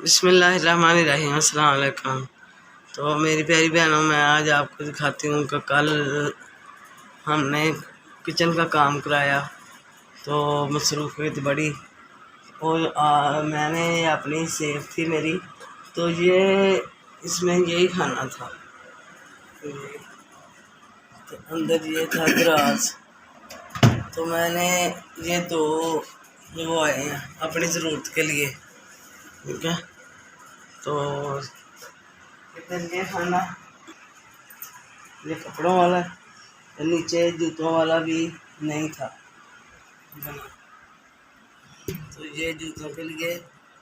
बिस्मिल्लाहिर्रहमानिर्रहीम, अस्सलाम वालेकुम। तो मेरी प्यारी बहनों, मैं आज आपको दिखाती हूँ कि कल हमने किचन का काम कराया तो मसरूफ़ियत बड़ी और मैंने अपनी सेव थी मेरी, तो ये इसमें यही खाना था। तो अंदर ये था दराज, तो मैंने ये दो लगवाए हैं अपनी ज़रूरत के लिए, ठीक है। तो इधर ये खाना, ये कपड़ों वाला, नीचे जूतों वाला भी नहीं था बना, तो ये जूतों के लिए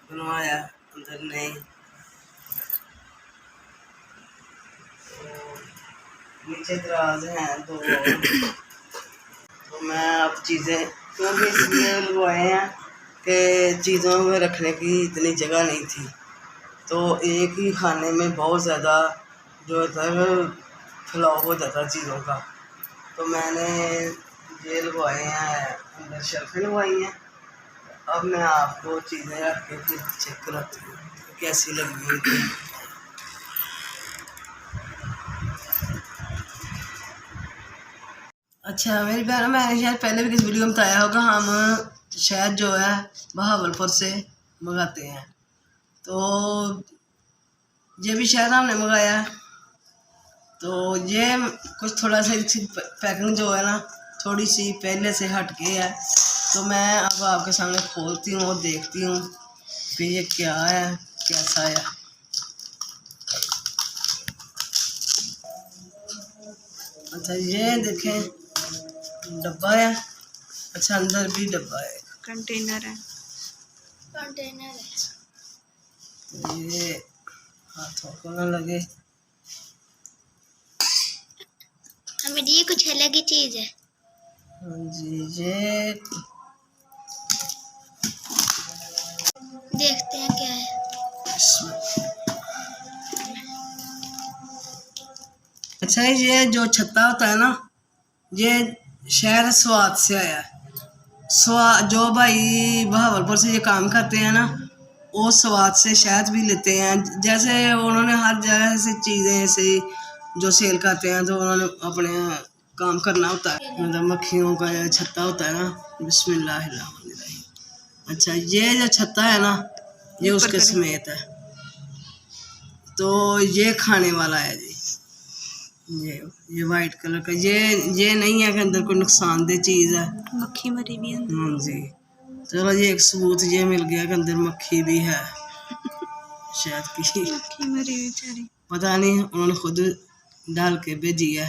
बनवाया, अंदर नहीं। तो नीचे दराज हैं दो, तो मैं अब चीज़ें क्योंकि इसलिए लगवाए हैं कि चीज़ों में रखने की इतनी जगह नहीं थी, तो एक ही खाने में बहुत ज़्यादा जो होता है फैलाव हो जाता है चीज़ों का। तो मैंने ये लगवाए हैं, अंदर शेल्फें लगवाई हैं। अब मैं आपको चीज़ें रख के फिर चेक कराती हूँ कैसी लगी मुझे। अच्छा मेरी बहन, मैंने शायद पहले भी किसी वीडियो में बताया होगा, हम शहद जो है बहावलपुर से मंगाते हैं। तो ये भी शहद हमने मंगाया है, तो ये कुछ थोड़ा सा इसकी पैकिंग जो है ना थोड़ी सी पहले से हट के है। तो मैं अब आपके सामने खोलती हूँ और देखती हूँ कि ये क्या है, कैसा है। अच्छा ये देखें, डब्बा है। अच्छा अंदर भी डब्बा है, कंटेनर है। तो ये हाथों को ना लगे। हमें ये कुछ अलग ही चीज है। हाँ जी, ये देखते हैं क्या है इसमें। अच्छा ये जो छत्ता होता है ना, ये शहर स्वाद से आया है। जो भाई बहावलपुर से ये काम करते हैं ना, वो स्वाद से शहद भी लेते हैं। जैसे उन्होंने हर जगह से चीज़ें ऐसे जो सेल करते हैं, तो उन्होंने अपने काम करना होता है। मतलब मक्खियों का छत्ता होता है ना, बिस्मिल्लाहिर्रहमानिर्रहीम। अच्छा ये जो छत्ता है ना, ये उसके समेत है, तो ये खाने वाला है जी। ये वाइट कलर का, ये नहीं है कि अंदर कोई नुकसानदेह चीज़ है, मक्खी मरी भी अंदर। हाँ जी। चलो ये एक सबूत ये मिल गया कि अंदर मक्खी भी है शायद की, मक्खी मरी बेचारी, पता नहीं, उन्होंने खुद डाल के भेजी है।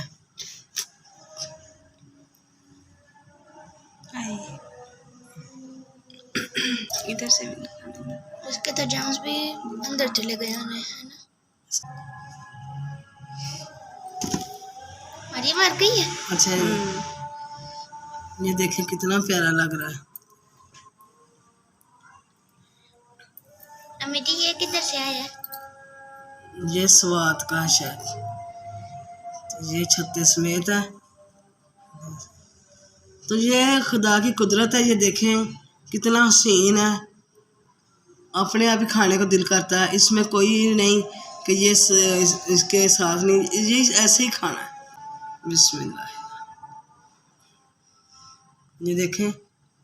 इधर से भी उसके तो जाम्स भी अंदर चले गए होने, है ना। और ये मर गई है। अच्छा ये देखें कितना प्यारा लग रहा है। अमित ये किधर से आया? ये स्वाद का है शायद, तो ये छत्ते समेत है। तो ये खुदा की कुदरत है, ये देखें कितना हसीन है, अपने आप ही खाने को दिल करता है। इसमें कोई नहीं कि ये इसके साथ नहीं, ये ऐसे ही खाना है। बिस्मिल्लाह, ये देखें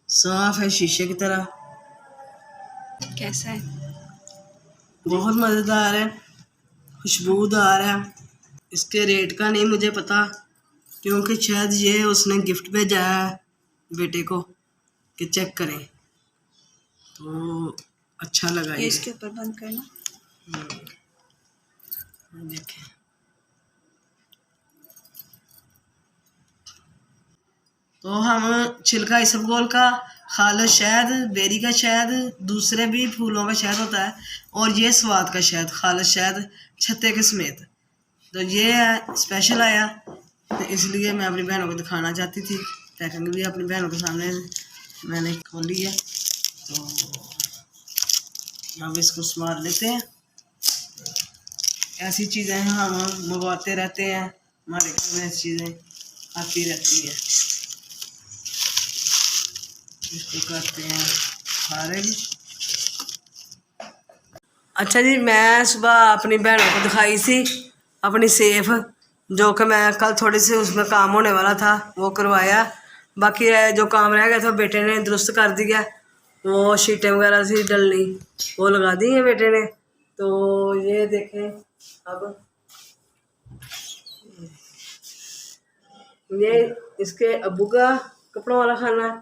साफ है शीशे की तरह। कैसा है? बहुत मज़ेदार है, खुशबूदार है। इसके रेट का नहीं मुझे पता, क्योंकि शायद ये उसने गिफ्ट भेजा है बेटे को कि चेक करें, तो अच्छा लगा ये। इसके ऊपर बंद करना। देखें तो हम छिलका इसबगोल का, खालिश शहद, बेरी का शहद, दूसरे भी फूलों का शहद होता है, और ये स्वाद का शहद, खालिश शहद छत्ते के समेत। तो ये है स्पेशल आया, तो इसलिए मैं अपनी बहनों को दिखाना चाहती थी। पैकिंग भी अपनी बहनों के सामने मैंने खोली है, तो हम इसको संभाल लेते हैं। ऐसी चीज़ें हम मंगवाते रहते हैं, हमारे घर में ऐसी चीज़ें आती रहती हैं। इसको करते हैं खारिज। अच्छा जी, मैं सुबह अपनी बहनों को दिखाई सी अपनी सेफ, जो कि मैं कल थोड़ी सी उसमें काम होने वाला था वो करवाया। बाकी जो काम रह गया था बेटे ने दुरुस्त कर दिया। वो शीटें वगैरह सी डलनी वो लगा दी है बेटे ने। तो ये देखें, अब ये इसके अब्बू का कपड़ों वाला खाना है।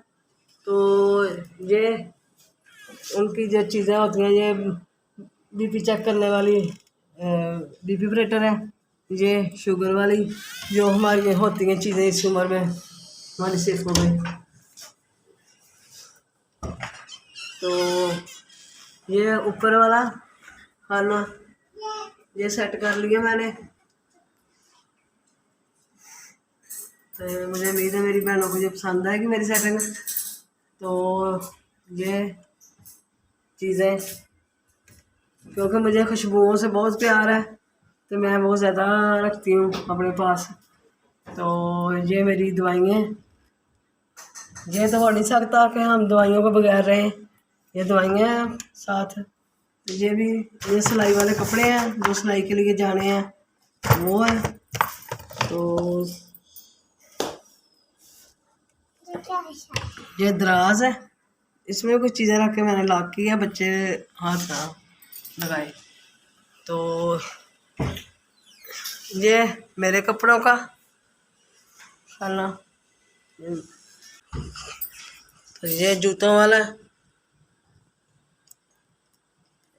तो ये उनकी जो चीज़ें होती हैं, ये बीपी चेक करने वाली बीपी ऑपरेटर है, ये शुगर वाली जो हमारी होती हैं चीज़ें इस उम्र में हमारी सेफ हो गई। तो ये ऊपर वाला खाना ये सेट कर लिया मैंने। तो मुझे उम्मीद है मेरी बहनों को जो पसंद आएगी मेरी सेटिंग। तो ये चीज़ें, क्योंकि मुझे खुशबुओं से बहुत प्यार है तो मैं बहुत ज़्यादा रखती हूँ अपने पास। तो ये मेरी दवाइयाँ, ये तो हो नहीं सकता कि हम दवाइयों के बगैर रहें, ये दवाइयाँ हैं साथ। ये भी ये सिलाई वाले कपड़े हैं जो सिलाई के लिए जाने हैं वो है। तो ये दराज है, इसमें कुछ चीज़ें रख के मैंने लॉक किया, बच्चे हाथ ना लगाए। तो ये मेरे कपड़ों का खाना। तो ये जूतों वाला,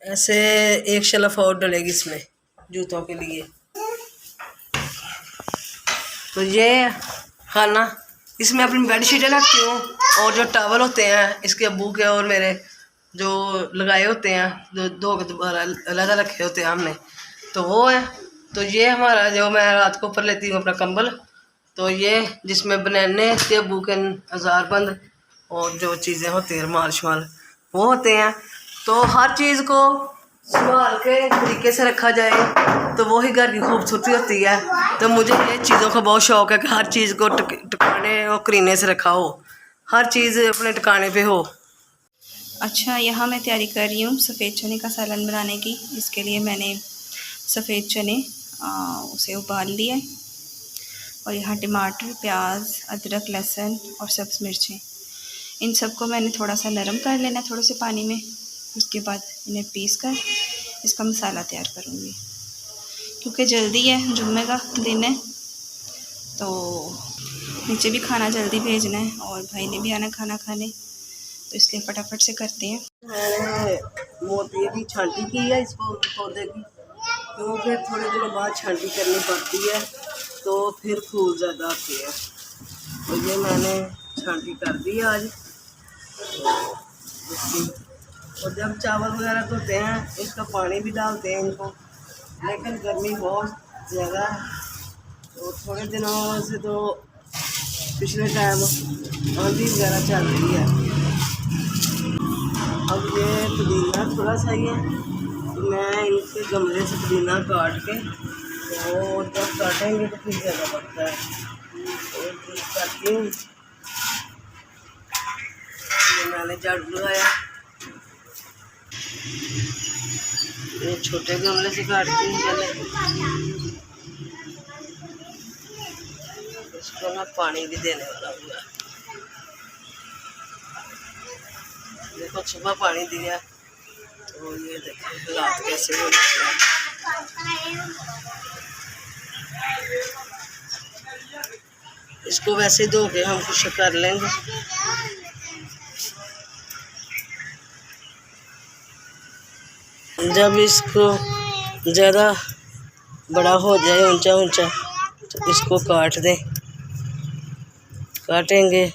ऐसे एक शेल्फ और डलेगी इसमें जूतों के लिए। तो ये खाना, इसमें अपनी बेडशीटें रखती हूँ और जो टॉवल होते हैं इसके अब्बू के और मेरे जो लगाए होते हैं, जो दो के दोबारा अलग रखे होते हैं हमने, तो वो है। तो ये हमारा जो मैं रात को ऊपर लेती हूँ अपना कंबल, तो ये जिसमें बनाने के अब्बू के हज़ारबंद और जो चीज़ें होती हैं रुमाल शुमाल वो होते हैं। तो हर चीज़ को संभाल के तरीके से रखा जाए तो वो ही घर की खूबसूरती होती है। तो मुझे ये चीज़ों का बहुत शौक़ है कि हर चीज़ को टिकाने और करीने से रखा हो, हर चीज़ अपने टिकाने पे हो। अच्छा, यहाँ मैं तैयारी कर रही हूँ सफ़ेद चने का सालन बनाने की। इसके लिए मैंने सफ़ेद चने उसे उबाल लिया है और यहाँ टमाटर, प्याज, अदरक, लहसुन और सब्ज़ मिर्चें, इन सबको मैंने थोड़ा सा नरम कर लेना है थोड़े से पानी में। उसके बाद इन्हें पीस कर इसका मसाला तैयार करूँगी। क्योंकि जल्दी है, जुम्मे का दिन है तो नीचे भी खाना जल्दी भेजना है और भाई ने भी आना खाना खाने, तो इसलिए फटाफट से करते हैं। मैंने मोती की छांटी की है इस पौधे की, क्योंकि थोड़े दिनों बाद छांटी करनी पड़ती है तो फिर फूल ज़्यादा आती है। तो ये मैंने छांटी कर दी आज। और जब चावल वगैरह धोते हैं इसका पानी भी डालते हैं इनको, लेकिन गर्मी बहुत ज़्यादा है तो थोड़े दिनों से तो पिछले टाइम आंधी वगैरह चल रही है। अब ये पुदीना थोड़ा सा ही है तो मैं इनके गमले से पुदीना काट के, तो जब काटेंगे तो फिर ज़्यादा बढ़ता है तो काटती हूँ। मैंने झाड़ू लगाया, ये छोटे गमले से काटती हूँ पहले, इसको ना पानी भी देने वाला हुआ। देखो सुबह पानी दिया तो ये देखो रात कैसे हो रही है। इसको वैसे धो के हम कुछ कर लेंगे। जब इसको ज़्यादा बड़ा हो जाए ऊंचा ऊंचा तो इसको काट दें, काटेंगे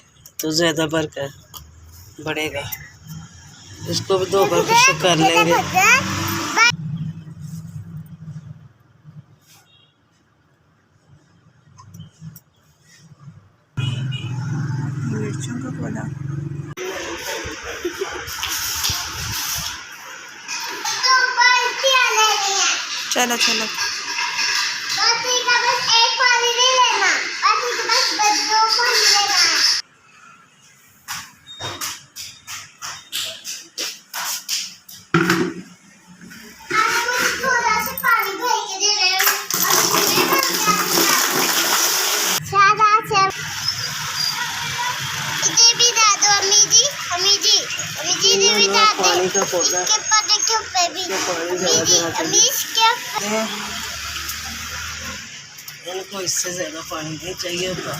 तो ज़्यादा बढ़ेगा। इसको भी धोकर कुछ कर लेंगे। मिर्चों का पौधा चलो चलो का पौधा है, इसको पानी ज़्यादा देना चाहिए। इनको इससे ज़्यादा पानी नहीं चाहिए होता।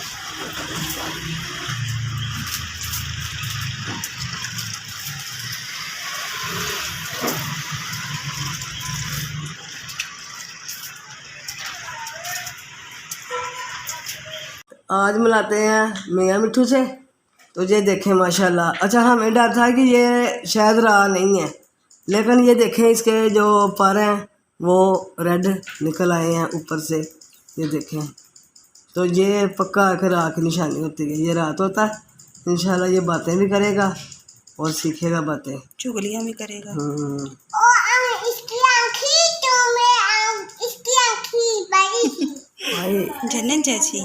आज मिलाते हैं मियाँ मिट्ठू से, तो ये देखें माशाल्लाह। अच्छा, हमें डर था कि ये शायद रहा नहीं है, लेकिन ये देखें इसके जो पर हैं वो रेड निकल आए हैं ऊपर से, ये देखें। तो ये पक्का आखिर राह की निशानी होती है। ये रात होता है, इंशाल्लाह ये बातें भी करेगा और सीखेगा बातें, चुगलियाँ भी करेगा। जन्नत जैसी।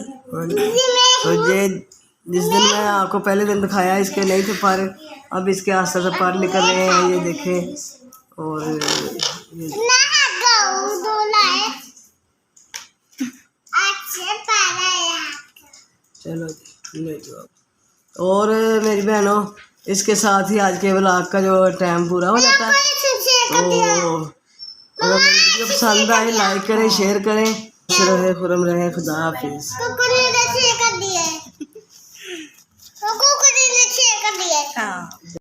तो ये जिस दिन मैं आपको पहले दिन दिखाया इसके नहीं थे पर, अब इसके आस्ते से पर निकल रहे हैं, ये देखें। और ये चलो जी ले जाओ। और मेरी बहनों, इसके साथ ही आज के व्लॉग का जो टाइम पूरा हो जाता है। तो अगर मेरी वीडियो पसंद आए लाइक करें, शेयर करें, खुश रहे, खुरम रहे, खुदा हाफिज़। हाँ।